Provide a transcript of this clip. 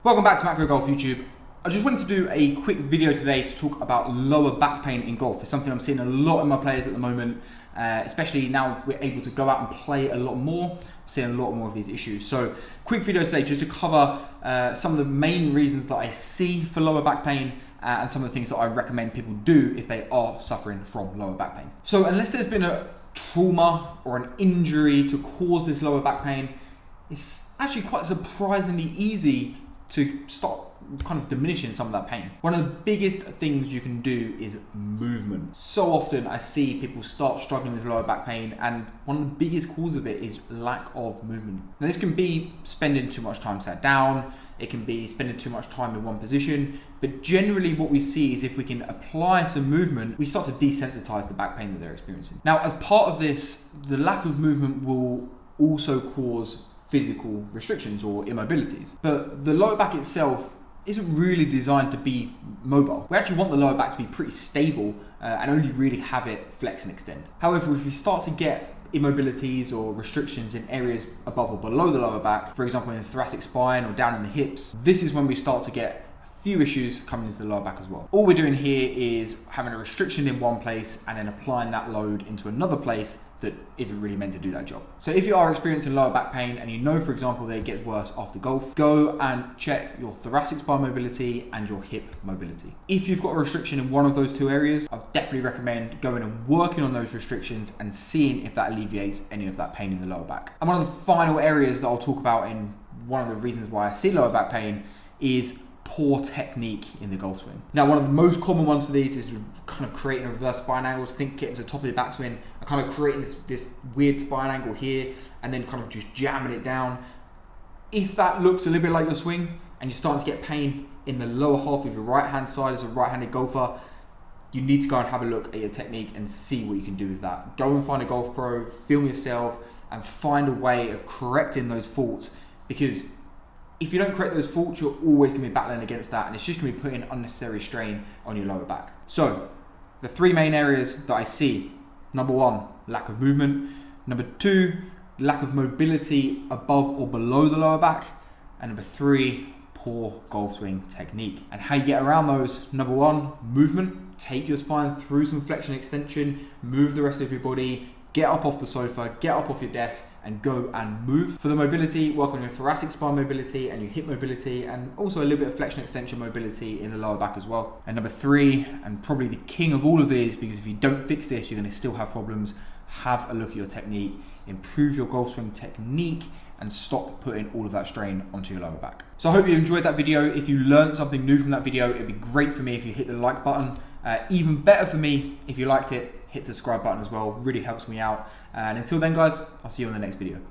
Welcome back to Macro Golf YouTube. I just wanted to do a quick video today to talk about lower back pain in golf. It's something I'm seeing a lot in my players at the moment, especially now we're able to go out and play a lot more. I'm seeing a lot more of these issues. So quick video today just to cover some of the main reasons that I see for lower back pain and some of the things that I recommend people do if they are suffering from lower back pain. So unless there's been a trauma or an injury to cause this lower back pain, it's actually quite surprisingly easy to start kind of diminishing some of that pain. One of the biggest things you can do is movement. So often I see people start struggling with lower back pain, and one of the biggest causes of it is lack of movement. Now this can be spending too much time sat down, it can be spending too much time in one position, but generally what we see is if we can apply some movement, we start to desensitize the back pain that they're experiencing. Now as part of this, the lack of movement will also cause physical restrictions or immobilities. But the lower back itself isn't really designed to be mobile. We actually want the lower back to be pretty stable and only really have it flex and extend. However, if we start to get immobilities or restrictions in areas above or below the lower back, for example in the thoracic spine or down in the hips, this is when we start to get few issues coming into the lower back as well. All we're doing here is having a restriction in one place and then applying that load into another place that isn't really meant to do that job. So if you are experiencing lower back pain and you know, for example, that it gets worse after golf, go and check your thoracic spine mobility and your hip mobility. If you've got a restriction in one of those two areas, I would definitely recommend going and working on those restrictions and seeing if that alleviates any of that pain in the lower back. And one of the final areas that I'll talk about in one of the reasons why I see lower back pain is poor technique in the golf swing. Now, one of the most common ones for these is kind of creating a reverse spine angle. So think getting to the top of your backswing and kind of creating this weird spine angle here and then kind of just jamming it down. If that looks a little bit like your swing and you're starting to get pain in the lower half of your right hand side as a right-handed golfer, you need to go and have a look at your technique and see what you can do with that. Go and find a golf pro, film yourself and find a way of correcting those faults, because if you don't correct those faults, you're always going to be battling against that, and it's just going to be putting unnecessary strain on your lower back. So the three main areas that I see: number one, lack of movement; number two, lack of mobility above or below the lower back; and number three, poor golf swing technique. And how you get around those: number one, movement. Take your spine through some flexion extension, move the rest of your body, get up off the sofa, get up off your desk and go and move. For the mobility, work on your thoracic spine mobility and your hip mobility, and also a little bit of flexion extension mobility in the lower back as well. And number three, and probably the king of all of these, because if you don't fix this, you're going to still have problems, have a look at your technique, improve your golf swing technique, and stop putting all of that strain onto your lower back. So I hope you enjoyed that video. If you learned something new from that video, it'd be great for me if you hit the like button. Even better for me if you liked it, hit the subscribe button as well, really helps me out. And until then guys, I'll see you on the next video.